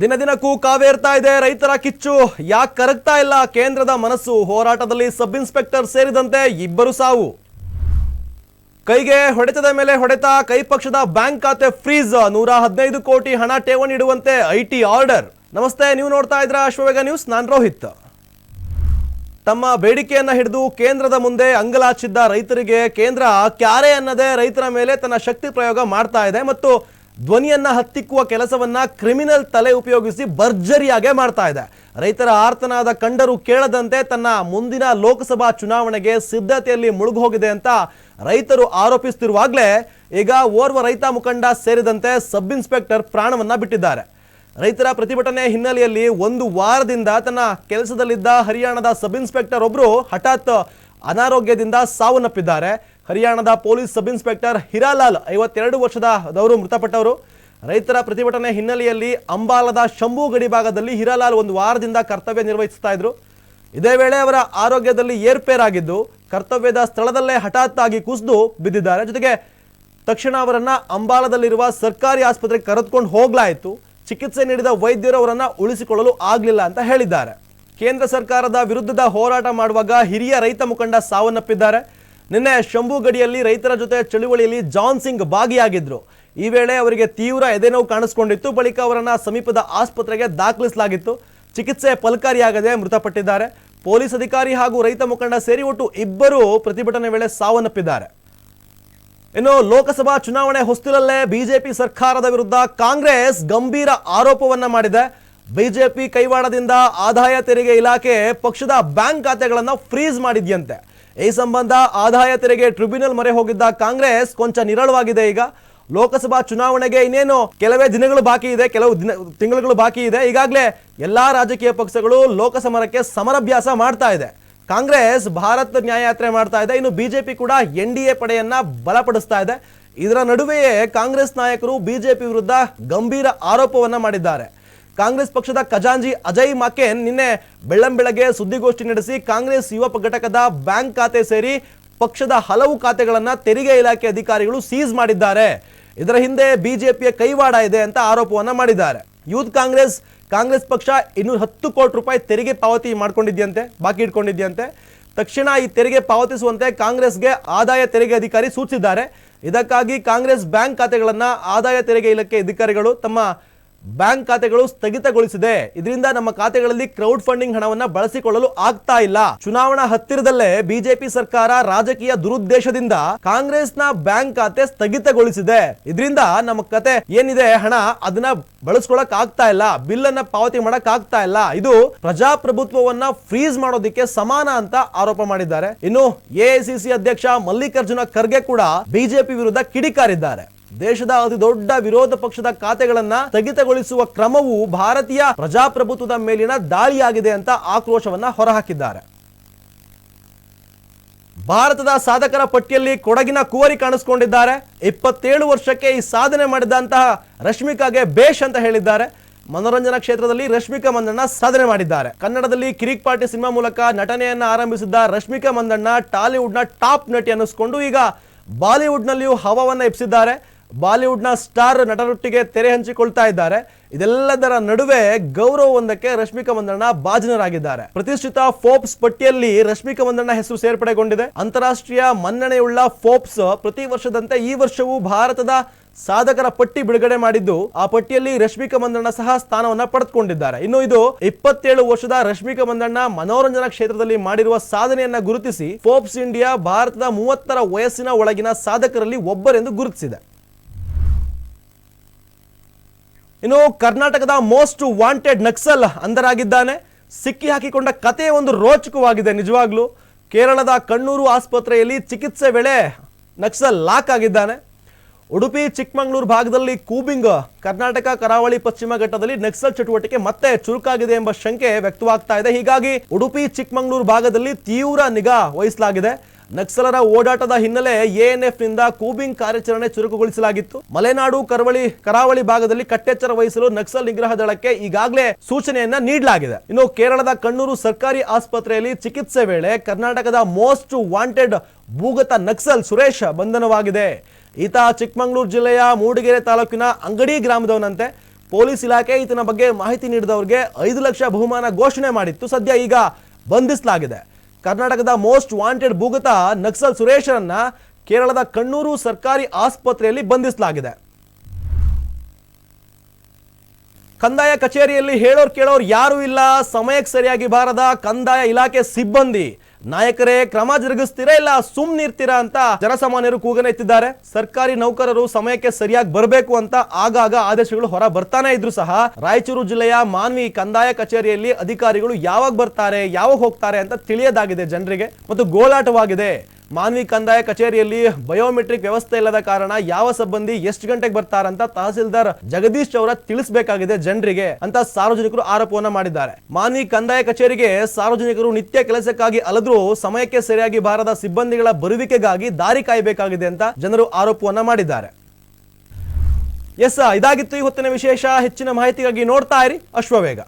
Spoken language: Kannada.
ದಿನ ದಿನಕ್ಕೂ ಕಾವೇರ್ತಾ ಇದೆ ರೈತರ ಕಿಚ್ಚು. ಯಾಕೆ ಕರಗ್ತಾ ಇಲ್ಲ ಕೇಂದ್ರದ ಮನಸ್ಸು? ಹೋರಾಟದಲ್ಲಿ ಸಬ್ ಇನ್ಸ್ಪೆಕ್ಟರ್ ಸೇರಿದಂತೆ ಇಬ್ಬರು ಸಾವು. ಕೈಗೆ ಹೊಡೆತದ ಮೇಲೆ ಹೊಡೆತ, ಕೈ ಪಕ್ಷದ ಬ್ಯಾಂಕ್ ಖಾತೆ ಫ್ರೀಸ್, 115 ಕೋಟಿ ಹಣ ಠೇವಣಿ ಇಡುವಂತೆ ಐಟಿ ಆರ್ಡರ್. ನಮಸ್ತೆ, ನೀವು ನೋಡ್ತಾ ಇದ್ರ ಅಶ್ವವೇಗ ನ್ಯೂಸ್. ನಾನು ರೋಹಿತ್. ತಮ್ಮ ಬೇಡಿಕೆಯನ್ನ ಹಿಡಿದು ಕೇಂದ್ರದ ಮುಂದೆ ಅಂಗಲಾಚಿದ್ದ ರೈತರಿಗೆ ಕೇಂದ್ರ ಕ್ಯಾರೆ ಅನ್ನದೇ ರೈತರ ಮೇಲೆ ತನ್ನ ಶಕ್ತಿ ಪ್ರಯೋಗ ಮಾಡ್ತಾ ಇದೆ ಮತ್ತು ಧ್ವನಿಯನ್ನ ಹತ್ತಿಕ್ಕುವ ಕೆಲಸವನ್ನ ಕ್ರಿಮಿನಲ್ ತಲೆ ಉಪಯೋಗಿಸಿ ಭರ್ಜರಿಯಾಗೆ ಮಾಡ್ತಾ ಇದೆ. ರೈತರ ಆರ್ತನಾದ ಕಂಡರೂ ಕೇಳದಂತೆ ತನ್ನ ಮುಂದಿನ ಲೋಕಸಭಾ ಚುನಾವಣೆಗೆ ಸಿದ್ಧತೆಯಲ್ಲಿ ಮುಳುಗೋಗಿದೆ ಅಂತ ರೈತರು ಆರೋಪಿಸುತ್ತಿರುವಾಗಲೇ ಈಗ ಓರ್ವ ರೈತ ಮುಖಂಡ ಸೇರಿದಂತೆ ಸಬ್ ಇನ್ಸ್ಪೆಕ್ಟರ್ ಪ್ರಾಣವನ್ನ ಬಿಟ್ಟಿದ್ದಾರೆ. ರೈತರ ಪ್ರತಿಭಟನೆ ಹಿನ್ನೆಲೆಯಲ್ಲಿ ಒಂದು ವಾರದಿಂದ ತನ್ನ ಕೆಲಸದಲ್ಲಿದ್ದ ಹರಿಯಾಣದ ಸಬ್ ಇನ್ಸ್ಪೆಕ್ಟರ್ ಒಬ್ಬರು ಹಠಾತ್ ಅನಾರೋಗ್ಯದಿಂದ ಸಾವನ್ನಪ್ಪಿದ್ದಾರೆ. ಹರಿಯಾಣದ ಪೊಲೀಸ್ ಸಬ್ ಇನ್ಸ್ಪೆಕ್ಟರ್ ಹಿರಾಲಾಲ್ 52 ವರ್ಷದವರು ಮೃತಪಟ್ಟವರು. ರೈತರ ಪ್ರತಿಭಟನೆ ಹಿನ್ನೆಲೆಯಲ್ಲಿ ಅಂಬಾಲದ ಶಂಭು ಗಡಿ ಭಾಗದಲ್ಲಿ ಹಿರಾಲಾಲ್ ಒಂದು ವಾರದಿಂದ ಕರ್ತವ್ಯ ನಿರ್ವಹಿಸ್ತಾ ಇದ್ರು. ಇದೇ ವೇಳೆ ಅವರ ಆರೋಗ್ಯದಲ್ಲಿ ಏರ್ಪೇರಾಗಿದ್ದು ಕರ್ತವ್ಯದ ಸ್ಥಳದಲ್ಲೇ ಹಠಾತ್ ಆಗಿ ಕುಸಿದು ಬಿದ್ದಿದ್ದಾರೆ. ಜೊತೆಗೆ ತಕ್ಷಣ ಅವರನ್ನ ಅಂಬಾಲದಲ್ಲಿರುವ ಸರ್ಕಾರಿ ಆಸ್ಪತ್ರೆಗೆ ಕರೆದುಕೊಂಡು ಹೋಗ್ಲಾಯಿತು. ಚಿಕಿತ್ಸೆ ನೀಡಿದ ವೈದ್ಯರು ಅವರನ್ನ ಉಳಿಸಿಕೊಳ್ಳಲು ಆಗಲಿಲ್ಲ ಅಂತ ಹೇಳಿದ್ದಾರೆ. ಕೇಂದ್ರ ಸರ್ಕಾರದ ವಿರುದ್ಧದ ಹೋರಾಟ ಮಾಡುವಾಗ ಹಿರಿಯ ರೈತ ಮುಖಂಡ ಸಾವನ್ನಪ್ಪಿದ್ದಾರೆ. ನಿನ್ನೆ ಶಂಭು ಗಡಿಯಲ್ಲಿ ರೈತರ ಜೊತೆ ಚಳುವಳಿಯಲ್ಲಿ ಜಾನ್ ಸಿಂಗ್ ಭಾಗಿಯಾಗಿದ್ರು. ಈ ವೇಳೆ ಅವರಿಗೆ ತೀವ್ರ ಎದೆನೋವು ಕಾಣಿಸಿಕೊಂಡಿತ್ತು. ಬಳಿಕ ಅವರನ್ನ ಸಮೀಪದ ಆಸ್ಪತ್ರೆಗೆ ದಾಖಲಿಸಲಾಗಿತ್ತು. ಚಿಕಿತ್ಸೆ ಫಲಕಾರಿಯಾಗದೆ ಮೃತಪಟ್ಟಿದ್ದಾರೆ. ಪೊಲೀಸ್ ಅಧಿಕಾರಿ ಹಾಗೂ ರೈತ ಮುಖಂಡ ಸೇರಿ ಒಟ್ಟು ಇಬ್ಬರು ಪ್ರತಿಭಟನೆ ವೇಳೆ ಸಾವನ್ನಪ್ಪಿದ್ದಾರೆ. ಇನ್ನು ಲೋಕಸಭಾ ಚುನಾವಣೆ ಹೊಸ್ತಿಲಲ್ಲೇ ಬಿಜೆಪಿ ಸರ್ಕಾರದ ವಿರುದ್ಧ ಕಾಂಗ್ರೆಸ್ ಗಂಭೀರ ಆರೋಪವನ್ನ ಮಾಡಿದೆ. ಬಿಜೆಪಿ ಕೈವಾಡದಿಂದ ಆದಾಯ ತೆರಿಗೆ ಇಲಾಖೆ ಪಕ್ಷದ ಬ್ಯಾಂಕ್ ಖಾತೆಗಳನ್ನು ಫ್ರೀಸ್ ಮಾಡಿದ್ಯಂತೆ. ಈ ಸಂಬಂಧ ಆದಾಯ ತೆರಿಗೆ ಟ್ರಿಬ್ಯುನಲ್ ಮೊರೆ ಹೋಗಿದ್ದ ಕಾಂಗ್ರೆಸ್ ಕೊಂಚ ನಿರಳವಾಗಿದೆ. ಈಗ ಲೋಕಸಭಾ ಚುನಾವಣೆಗೆ ಇನ್ನೇನು ಕೆಲವೇ ದಿನಗಳು ಬಾಕಿ ಇದೆ, ಕೆಲವು ತಿಂಗಳುಗಳು ಬಾಕಿ ಇದೆ. ಈಗಾಗಲೇ ಎಲ್ಲಾ ರಾಜಕೀಯ ಪಕ್ಷಗಳು ಲೋಕಸಮರಕ್ಕೆ ಸಮರಾಭ್ಯಾಸ ಮಾಡ್ತಾ ಇದೆ. ಕಾಂಗ್ರೆಸ್ ಭಾರತ್ ನ್ಯಾಯಯಾತ್ರೆ ಮಾಡ್ತಾ ಇದೆ. ಇನ್ನು ಬಿಜೆಪಿ ಕೂಡ NDA ಪಡೆಯನ್ನ ಬಲಪಡಿಸ್ತಾ ಇದೆ. ಇದರ ನಡುವೆಯೇ ಕಾಂಗ್ರೆಸ್ ನಾಯಕರು ಬಿಜೆಪಿ ವಿರುದ್ಧ ಗಂಭೀರ ಆರೋಪವನ್ನ ಮಾಡಿದ್ದಾರೆ. ಕಾಂಗ್ರೆಸ್ ಪಕ್ಷದ ಖಜಾಂಚಿ ಅಜಯ್ ಮಾಕೆನ್ ನಿನ್ನೆ ಬೆಳ್ಳಂಬೆಳಗ್ಗೆ ಸುದ್ದಿಗೋಷ್ಠಿ ನಡೆಸಿ ಕಾಂಗ್ರೆಸ್ ಯುವ ಘಟಕದ ಬ್ಯಾಂಕ್ ಖಾತೆ ಸೇರಿ ಪಕ್ಷದ ಹಲವು ಖಾತೆಗಳನ್ನ ತೆರಿಗೆ ಇಲಾಖೆ ಅಧಿಕಾರಿಗಳು ಸೀಸ್ ಮಾಡಿದ್ದಾರೆ. ಇದರ ಹಿಂದೆ ಬಿಜೆಪಿಯ ಕೈವಾಡ ಇದೆ ಅಂತ ಆರೋಪವನ್ನ ಮಾಡಿದ್ದಾರೆ. ಯೂತ್ ಕಾಂಗ್ರೆಸ್ ಪಕ್ಷ 210 ಕೋಟಿ ರೂಪಾಯಿ ತೆರಿಗೆ ಪಾವತಿ ಮಾಡ್ಕೊಂಡಿದ್ಯಂತೆ, ಬಾಕಿ ಇಟ್ಕೊಂಡಿದ್ಯಂತೆ. ತಕ್ಷಣ ಈ ತೆರಿಗೆ ಪಾವತಿಸುವಂತೆ ಕಾಂಗ್ರೆಸ್ಗೆ ಆದಾಯ ತೆರಿಗೆ ಅಧಿಕಾರಿ ಸೂಚಿಸಿದ್ದಾರೆ. ಇದಕ್ಕಾಗಿ ಕಾಂಗ್ರೆಸ್ ಬ್ಯಾಂಕ್ ಖಾತೆಗಳನ್ನ ಆದಾಯ ತೆರಿಗೆ ಇಲಾಖೆ ಅಧಿಕಾರಿಗಳು ತಮ್ಮ ಬ್ಯಾಂಕ್ ಖಾತೆಗಳು ಸ್ಥಗಿತಗೊಳಿಸಿದೆ. ಇದರಿಂದ ನಮ್ಮ ಖಾತೆಗಳಲ್ಲಿ ಕ್ರೌಡ್ ಫಂಡಿಂಗ್ ಹಣವನ್ನ ಬಳಸಿಕೊಳ್ಳಲು ಆಗ್ತಾ ಇಲ್ಲ. ಚುನಾವಣಾ ಹತ್ತಿರದಲ್ಲೇ ಬಿಜೆಪಿ ಸರ್ಕಾರ ರಾಜಕೀಯ ದುರುದ್ದೇಶದಿಂದ ಕಾಂಗ್ರೆಸ್ನ ಬ್ಯಾಂಕ್ ಖಾತೆ ಸ್ಥಗಿತಗೊಳಿಸಿದೆ. ಇದರಿಂದ ನಮ್ಮ ಖಾತೆ ಏನಿದೆ ಹಣ ಅದನ್ನ ಬಳಸ್ಕೊಳಕ್ ಆಗ್ತಾ ಇಲ್ಲ, ಬಿಲ್ ಅನ್ನ ಪಾವತಿ ಮಾಡಕ್ ಆಗ್ತಾ ಇಲ್ಲ. ಇದು ಪ್ರಜಾಪ್ರಭುತ್ವವನ್ನ ಫ್ರೀಸ್ ಮಾಡೋದಕ್ಕೆ ಸಮಾನ ಅಂತ ಆರೋಪ ಮಾಡಿದ್ದಾರೆ. ಇನ್ನು ಎಐಸಿಸಿ ಅಧ್ಯಕ್ಷ ಮಲ್ಲಿಕಾರ್ಜುನ ಖರ್ಗೆ ಕೂಡ ಬಿಜೆಪಿ ವಿರುದ್ಧ ಕಿಡಿಕಾರಿದ್ದಾರೆ. ದೇಶದ ಅತಿ ದೊಡ್ಡ ವಿರೋಧ ಪಕ್ಷದ ಖಾತೆಗಳನ್ನ ಸ್ಥಗಿತಗೊಳಿಸುವ ಕ್ರಮವು ಭಾರತೀಯ ಪ್ರಜಾಪ್ರಭುತ್ವದ ಮೇಲಿನ ದಾಳಿಯಾಗಿದೆ ಅಂತ ಆಕ್ರೋಶವನ್ನ ಹೊರಹಾಕಿದ್ದಾರೆ. ಭಾರತದ ಸಾಧಕರ ಪಟ್ಟಿಯಲ್ಲಿ ಕೊಡಗಿನ ಕುವರಿ ಕಾಣಿಸಿಕೊಂಡಿದ್ದಾರೆ. 27 ವರ್ಷಕ್ಕೆ ಈ ಸಾಧನೆ ಮಾಡಿದಂತಹ ರಶ್ಮಿಕಾಗೆ ಬೇಷ್ ಅಂತ ಹೇಳಿದ್ದಾರೆ. ಮನೋರಂಜನಾ ಕ್ಷೇತ್ರದಲ್ಲಿ ರಶ್ಮಿಕಾ ಮಂದಣ್ಣ ಸಾಧನೆ ಮಾಡಿದ್ದಾರೆ. ಕನ್ನಡದಲ್ಲಿ ಕಿರಿಕ್ ಪಾರ್ಟಿ ಸಿನಿಮಾ ಮೂಲಕ ನಟನೆಯನ್ನ ಆರಂಭಿಸಿದ್ದ ರಶ್ಮಿಕಾ ಮಂದಣ್ಣ ಟಾಲಿವುಡ್ನ ಟಾಪ್ ನಟಿ ಅನ್ನಿಸ್ಕೊಂಡು ಈಗ ಬಾಲಿವುಡ್ನಲ್ಲಿಯೂ ಹವಾವನ್ನ ಎಬ್ಸಿದ್ದಾರೆ. ಬಾಲಿವುಡ್ನ ಸ್ಟಾರ್ ನಟರೊಟ್ಟಿಗೆ ತೆರೆ ಹಂಚಿಕೊಳ್ತಾ ಇದ್ದಾರೆ. ಇದೆಲ್ಲದರ ನಡುವೆ ಗೌರವವೊಂದಕ್ಕೆ ರಶ್ಮಿಕಾ ಮಂದಣ್ಣ ಭಾಜನರಾಗಿದ್ದಾರೆ. ಪ್ರತಿಷ್ಠಿತ ಫೋರ್ಬ್ಸ್ ಪಟ್ಟಿಯಲ್ಲಿ ರಶ್ಮಿಕಾ ಮಂದಣ್ಣ ಹೆಸರು ಸೇರ್ಪಡೆಗೊಂಡಿದೆ. ಅಂತಾರಾಷ್ಟ್ರೀಯ ಮನ್ನಣೆಯುಳ್ಳ ಫೋರ್ಬ್ಸ್ ಪ್ರತಿ ವರ್ಷದಂತೆ ಈ ವರ್ಷವೂ ಭಾರತದ ಸಾಧಕರ ಪಟ್ಟಿ ಬಿಡುಗಡೆ ಮಾಡಿದ್ದು ಆ ಪಟ್ಟಿಯಲ್ಲಿ ರಶ್ಮಿಕಾ ಮಂದಣ್ಣ ಸಹ ಸ್ಥಾನವನ್ನ ಪಡೆದುಕೊಂಡಿದ್ದಾರೆ. ಇನ್ನು ಇದು 27 ವರ್ಷದ ರಶ್ಮಿಕಾ ಮಂದಣ್ಣ ಮನೋರಂಜನಾ ಕ್ಷೇತ್ರದಲ್ಲಿ ಮಾಡಿರುವ ಸಾಧನೆಯನ್ನ ಗುರುತಿಸಿ ಫೋರ್ಬ್ಸ್ ಇಂಡಿಯಾ ಭಾರತದ 30ರ ವಯಸ್ಸಿನ ಒಳಗಿನ ಸಾಧಕರಲ್ಲಿ ಒಬ್ಬರೆಂದು ಗುರುತಿಸಿದೆ. ಇನ್ನು ಕರ್ನಾಟಕದ ಮೋಸ್ಟ್ ವಾಂಟೆಡ್ ನಕ್ಸಲ್ ಅಂಧರಾಗಿದ್ದಾನೆ. ಸಿಕ್ಕಿ ಹಾಕಿಕೊಂಡ ಕಥೆ ಒಂದು ರೋಚಕವಾಗಿದೆ ನಿಜವಾಗ್ಲೂ. ಕೇರಳದ ಕಣ್ಣೂರು ಆಸ್ಪತ್ರೆಯಲ್ಲಿ ಚಿಕಿತ್ಸೆ ವೇಳೆ ನಕ್ಸಲ್ ಲಾಕ್ ಆಗಿದ್ದಾನೆ. ಉಡುಪಿ ಚಿಕ್ಕಮಗಳೂರು ಭಾಗದಲ್ಲಿ ಕೂಬಿಂಗ್, ಕರ್ನಾಟಕ ಕರಾವಳಿ ಪಶ್ಚಿಮ ಘಟ್ಟದಲ್ಲಿ ನಕ್ಸಲ್ ಚಟುವಟಿಕೆ ಮತ್ತೆ ಚುರುಕಾಗಿದೆ ಎಂಬ ಶಂಕೆ ವ್ಯಕ್ತವಾಗ್ತಾ ಇದೆ. ಹೀಗಾಗಿ ಉಡುಪಿ ಚಿಕ್ಕಮಗಳೂರು ಭಾಗದಲ್ಲಿ ತೀವ್ರ ನಿಗಾ ವಹಿಸಲಾಗಿದೆ. ನಕ್ಸಲರ ಓಡಾಟದ ಹಿನ್ನೆಲೆ ANF ನಿಂದ ಕೂಬಿಂಗ್ ಕಾರ್ಯಾಚರಣೆ ಚುರುಕುಗೊಳಿಸಲಾಗಿತ್ತು. ಮಲೆನಾಡು ಕರಾವಳಿ ಭಾಗದಲ್ಲಿ ಕಟ್ಟೆಚ್ಚರ ವಹಿಸಲು ನಕ್ಸಲ್ ನಿಗ್ರಹ ದಳಕ್ಕೆ ಈಗಾಗಲೇ ಸೂಚನೆಯನ್ನ ನೀಡಲಾಗಿದೆ. ಇನ್ನು ಕೇರಳದ ಕಣ್ಣೂರು ಸರ್ಕಾರಿ ಆಸ್ಪತ್ರೆಯಲ್ಲಿ ಚಿಕಿತ್ಸೆ ವೇಳೆ ಕರ್ನಾಟಕದ ಮೋಸ್ಟ್ ವಾಂಟೆಡ್ ಭೂಗತ ನಕ್ಸಲ್ ಸುರೇಶ್ ಬಂಧನವಾಗಿದೆ. ಈತ ಚಿಕ್ಕಮಗಳೂರು ಜಿಲ್ಲೆಯ ಮೂಡಿಗೆರೆ ತಾಲೂಕಿನ ಅಂಗಡಿ ಗ್ರಾಮದವನಂತೆ. ಪೊಲೀಸ್ ಇಲಾಖೆ ಈತನ ಬಗ್ಗೆ ಮಾಹಿತಿ ನೀಡಿದವರಿಗೆ 5 ಲಕ್ಷ ಬಹುಮಾನ ಘೋಷಣೆ ಮಾಡಿತ್ತು. ಸದ್ಯ ಈಗ ಬಂಧಿಸಲಾಗಿದೆ. ಕರ್ನಾಟಕದ ಮೋಸ್ಟ್ ವಾಂಟೆಡ್ ಭೂಗತ ನಕ್ಸಲ್ ಸುರೇಶರನ್ನ ಕೇರಳದ ಕಣ್ಣೂರು ಸರ್ಕಾರಿ ಆಸ್ಪತ್ರೆಯಲ್ಲಿ ಬಂಧಿಸಲಾಗಿದೆ. ಕಂದಾಯ ಕಚೇರಿಯಲ್ಲಿ ಹೇಳೋರ್ ಕೇಳೋರ್ ಯಾರು ಇಲ್ಲ, ಸಮಯಕ್ಕೆ ಸರಿಯಾಗಿ ಬಾರದ ಕಂದಾಯ ಇಲಾಖೆ ಸಿಬ್ಬಂದಿ. ನಾಯಕರೇ ಕ್ರಮ ಜರುಗಿಸ್ತೀರಾ ಇಲ್ಲ ಸುಮ್ಮನಿರ್ತೀರಾ ಅಂತ ಜನಸಾಮಾನ್ಯರು ಕೂಗನೆ ಎತ್ತಿದ್ದಾರೆ. ಸರ್ಕಾರಿ ನೌಕರರು ಸಮಯಕ್ಕೆ ಸರಿಯಾಗಿ ಬರಬೇಕು ಅಂತ ಆಗಾಗ ಆದೇಶಗಳು ಹೊರ ಬರ್ತಾನೆ ಇದ್ರು ಸಹ ರಾಯಚೂರು ಜಿಲ್ಲೆಯ ಮಾನ್ವಿ ಕಂದಾಯ ಕಚೇರಿಯಲ್ಲಿ ಅಧಿಕಾರಿಗಳು ಯಾವಾಗ ಬರ್ತಾರೆ ಯಾವಾಗ ಹೋಗ್ತಾರೆ ಅಂತ ತಿಳಿಯದಾಗಿದೆ ಜನರಿಗೆ ಮತ್ತು ಗೋಳಾಟವಾಗಿದೆ. ಮಾನ್ವಿ ಕಂದಾಯ ಕಚೇರಿಯಲ್ಲಿ ಬಯೋಮೆಟ್ರಿಕ್ ವ್ಯವಸ್ಥೆ ಇಲ್ಲದ ಕಾರಣ ಯಾವ ಸಿಬ್ಬಂದಿ ಎಷ್ಟು ಗಂಟೆಗೆ ಬರ್ತಾರಂತ ತಹಸೀಲ್ದಾರ್ ಜಗದೀಶ್ ಅವರ ತಿಳಿಸಬೇಕಾಗಿದೆ ಜನರಿಗೆ ಅಂತ ಸಾರ್ವಜನಿಕರು ಆರೋಪವನ್ನ ಮಾಡಿದ್ದಾರೆ. ಮಾನ್ವಿ ಕಂದಾಯ ಕಚೇರಿಗೆ ಸಾರ್ವಜನಿಕರು ನಿತ್ಯ ಕೆಲಸಕ್ಕಾಗಿ ಅಲೆದ್ರೂ ಸಮಯಕ್ಕೆ ಸರಿಯಾಗಿ ಬಾರದ ಸಿಬ್ಬಂದಿಗಳ ಬರುವಿಕೆಗಾಗಿ ದಾರಿ ಕಾಯಬೇಕಾಗಿದೆ ಅಂತ ಜನರು ಆರೋಪವನ್ನ ಮಾಡಿದ್ದಾರೆ. ಇದಾಗಿತ್ತು ಈ ಹೊತ್ತಿನ ವಿಶೇಷ. ಹೆಚ್ಚಿನ ಮಾಹಿತಿಗಾಗಿ ನೋಡ್ತಾ ಇರಿ ಅಶ್ವವೇಗ.